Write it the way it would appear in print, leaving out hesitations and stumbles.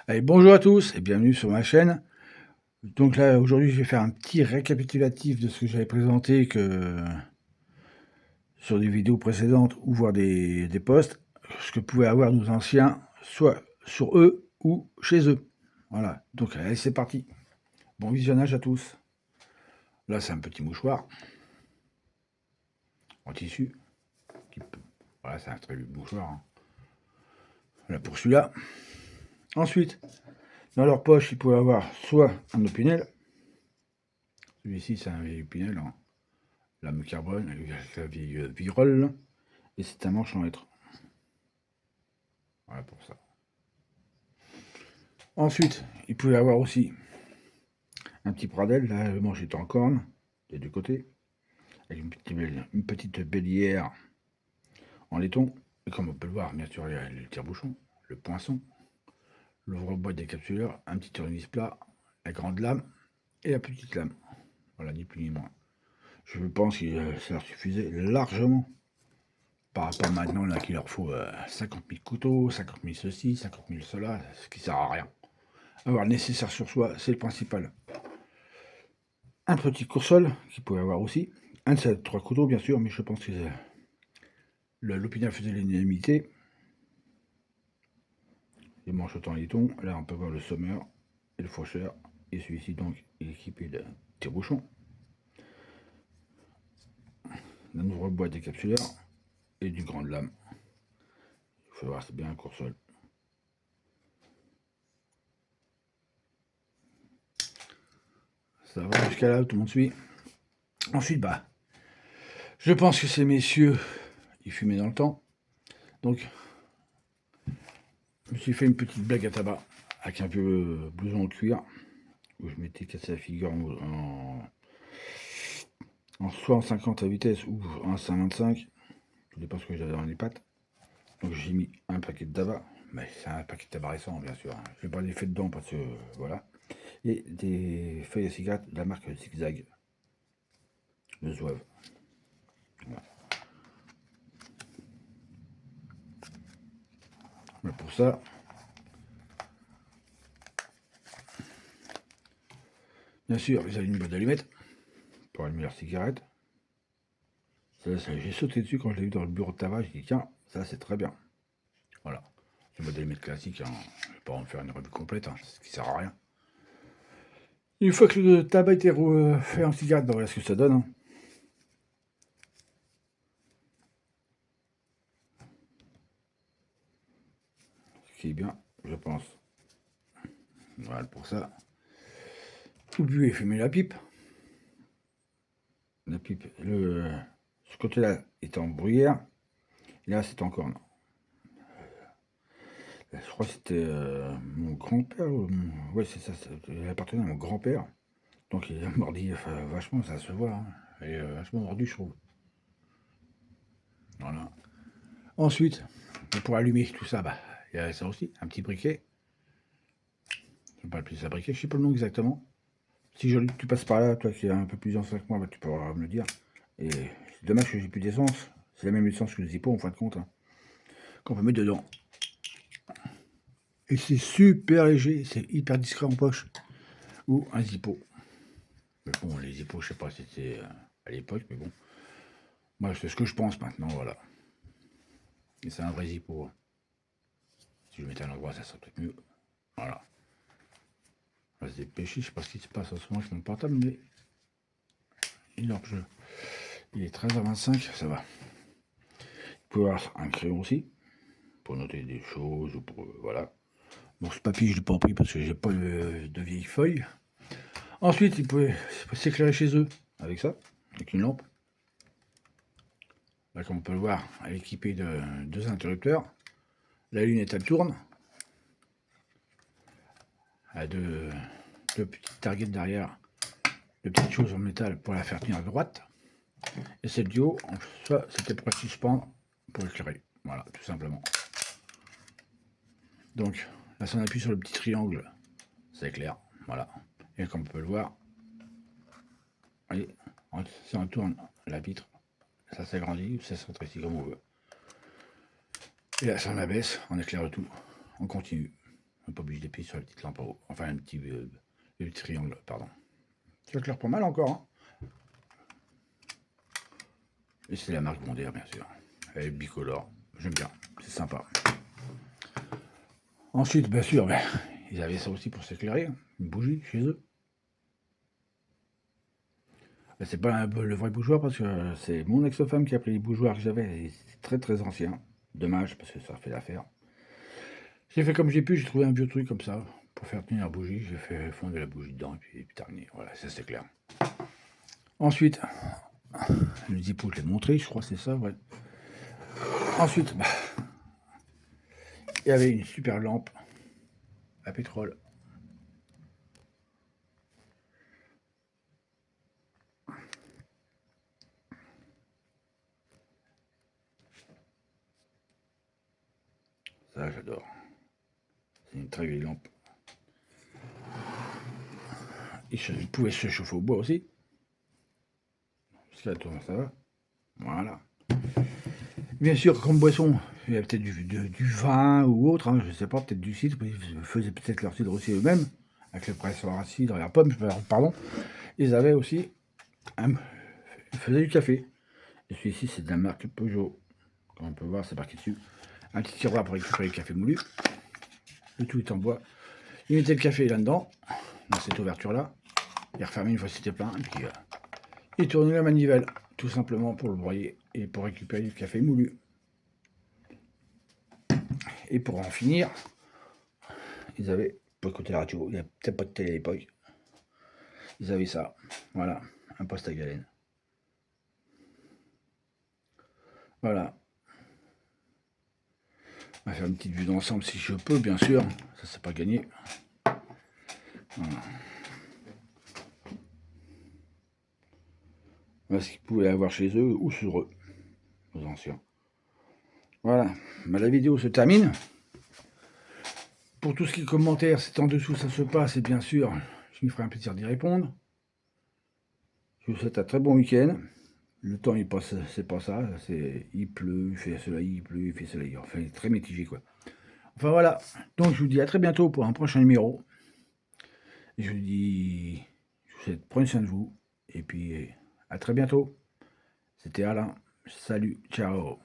Allez, bonjour à tous et bienvenue sur ma chaîne. Donc là, aujourd'hui, je vais faire un petit récapitulatif de ce que j'avais présenté sur des vidéos précédentes ou voir des posts, ce que pouvaient avoir nos anciens, soit sur eux ou chez eux. Voilà, donc allez, c'est parti. Bon visionnage à tous. Là, c'est un petit mouchoir en tissu. Voilà, c'est un très beau mouchoir. Hein. Voilà pour celui-là. Ensuite, dans leur poche, ils pouvaient avoir soit un opinel. Celui-ci, c'est un vieil opinel. Hein. Lame carbone avec la vieille virole. Et c'est un manche en hêtre. Voilà pour ça. Ensuite, il pouvait y avoir aussi un petit pradel. Là, le manche est en corne, des deux côtés, avec une petite bélière en laiton. Et comme on peut le voir, bien sûr, il y a le tire-bouchon, le poinçon, l'ouvre-boîte des capsuleurs, un petit tournevis plat, la grande lame et la petite lame. Voilà, ni plus ni moins. Je pense que ça leur suffisait largement par rapport maintenant là qu'il leur faut 50 000 couteaux, 50 000 ceci, 50 000 cela, ce qui sert à rien. Avoir le nécessaire sur soi, c'est le principal. Un petit coursol, qu'il pouvait avoir aussi. Un de ces trois couteaux, bien sûr, mais je pense que l'opinion faisait l'unanimité. Les manches en laiton. Là, on peut voir le sommeur et le faucheur. Et celui-ci, donc, est équipé d'un tire-bouchon, d'un ouvre-boîte décapsuleur et d'une grande lame. Il faut voir, c'est bien un coursol. Ça va jusqu'à là, tout le monde suit. Ensuite, je pense que ces messieurs, ils fumaient dans le temps. Donc, je me suis fait une petite blague à tabac avec un peu blouson en cuir où je m'étais cassé la figure soit en 50 à vitesse ou en 125. Tout dépend ce que j'avais dans les pattes. Donc j'ai mis un paquet de tabac. Mais c'est un paquet de tabac récent, bien sûr. Je vais pas les faire dedans parce que voilà. Et des feuilles à cigarette de la marque Zigzag de Zouave. Voilà. Voilà pour ça. Bien sûr, ils avaient une boîte d'allumettes pour allumer leur cigarette. J'ai sauté dessus quand je l'ai vu dans le bureau de tabac. J'ai dit, tiens, ça c'est très bien. Voilà. C'est une boîte d'allumettes classique. Hein. Je ne vais pas en faire une revue complète, hein, ce qui sert à rien. Une fois que le tabac était fait en cigarette, voilà ce que ça donne. Hein. Ce qui est bien, je pense. Voilà pour ça. Tout bu et fumer la pipe. La pipe, ce côté-là est en bruyère. Et là, c'est en corne. Je crois que c'était mon grand-père. Ouais, c'est ça. Il appartenait à mon grand-père. Donc il a mordi vachement, ça se voit. Hein. Il est vachement mordu, je trouve. Voilà. Ensuite, pour allumer tout ça, il y a ça aussi, un petit briquet. Je ne vais pas appeler ça briquet, je ne sais pas le nom exactement. Si tu passes par là, toi qui es un peu plus ancien que moi, tu pourras me le dire. Et c'est dommage que j'ai plus d'essence. C'est la même essence que le Zippo en fin de compte. Hein, qu'on peut mettre dedans. Et c'est super léger, c'est hyper discret en poche. Ou un Zippo. Mais bon, les Zippos, je sais pas si c'était à l'époque, mais bon. Moi, c'est ce que je pense maintenant, voilà. Et c'est un vrai Zippo. Hein. Si je le mettais à l'endroit, ça serait peut-être mieux. Voilà. On va se dépêcher, je sais pas ce qui se passe en ce moment avec mon portable, mais il est 13h25, ça va. Vous pouvez avoir un crayon aussi, pour noter des choses, ou pour, voilà. Bon, ce papier, je l'ai pas pris parce que j'ai pas de vieilles feuilles. Ensuite, ils pouvaient s'éclairer chez eux avec ça, avec une lampe. Là, comme on peut le voir, elle est équipée de 2 interrupteurs. La lunette, elle tourne. Elle a deux petites targets derrière, de petites choses en métal pour la faire tenir droite. Et celle du haut, ça, c'était pour la suspendre, pour éclairer. Voilà, tout simplement. Donc, là, si on appuie sur le petit triangle, ça éclaire. Voilà. Et comme on peut le voir, voyez, si on tourne la vitre, ça s'agrandit, ça se rétrécit comme on veut. Et là, si on abaisse, on éclaire tout. On continue. On n'est pas obligé d'appuyer sur la petite lampe en haut. Enfin, le petit triangle, pardon. Ça éclaire pas mal encore. Hein. Et c'est la marque Bondère, bien sûr. Elle est bicolore. J'aime bien. C'est sympa. Ensuite, bien sûr, ils avaient ça aussi pour s'éclairer. Une bougie chez eux. C'est pas le vrai bougeoir parce que c'est mon ex-femme qui a pris les bougeoirs que j'avais. C'est très très ancien. Dommage parce que ça fait l'affaire. J'ai fait comme j'ai pu, j'ai trouvé un vieux truc comme ça pour faire tenir la bougie. J'ai fait fondre la bougie dedans et puis terminé. Voilà, ça c'est clair. Ensuite, le Zippo, je l'ai montré, je crois que c'est ça, ouais. Ensuite, il y avait une super lampe à pétrole. Ça, j'adore. C'est une très vieille lampe. Il pouvait se chauffer au bois aussi. Ça va. Voilà. Bien sûr, comme boisson, il y a peut-être du vin ou autre, hein, je ne sais pas, peut-être du cidre. Ils faisaient peut-être leur cidre aussi eux-mêmes, avec le pressoir à cidre et à pomme, pardon. Ils avaient aussi, ils faisaient du café. Et celui-ci, c'est de la marque Peugeot. Comme on peut voir, c'est marqué dessus. Un petit tiroir pour récupérer le café moulu. Le tout est en bois. Il mettait le café là-dedans, dans cette ouverture-là. Il refermait une fois que c'était plein. Et puis, il tournait la manivelle, tout simplement pour le broyer et pour récupérer le café moulu. Et pour en finir, ils avaient, pour écouter la radio, il n'y a peut-être pas de télé à l'époque. Ils avaient ça, voilà, un poste à galène. Voilà. On va faire une petite vue d'ensemble si je peux, bien sûr. Ça, c'est pas gagné. Voilà. Voilà ce qu'ils pouvaient avoir chez eux ou sur eux, aux anciens. Voilà, la vidéo se termine. Pour tout ce qui est commentaires, c'est en dessous, ça se passe, et bien sûr, je me ferai un plaisir d'y répondre. Je vous souhaite un très bon week-end. Le temps, il passe, c'est pas ça. Il pleut, il fait soleil, il pleut, il fait soleil. Enfin, il est très mitigé, quoi. Enfin, voilà. Donc, je vous dis à très bientôt pour un prochain numéro. Et je vous souhaite, prenez soin de vous. Et puis, à très bientôt. C'était Alain. Salut, ciao.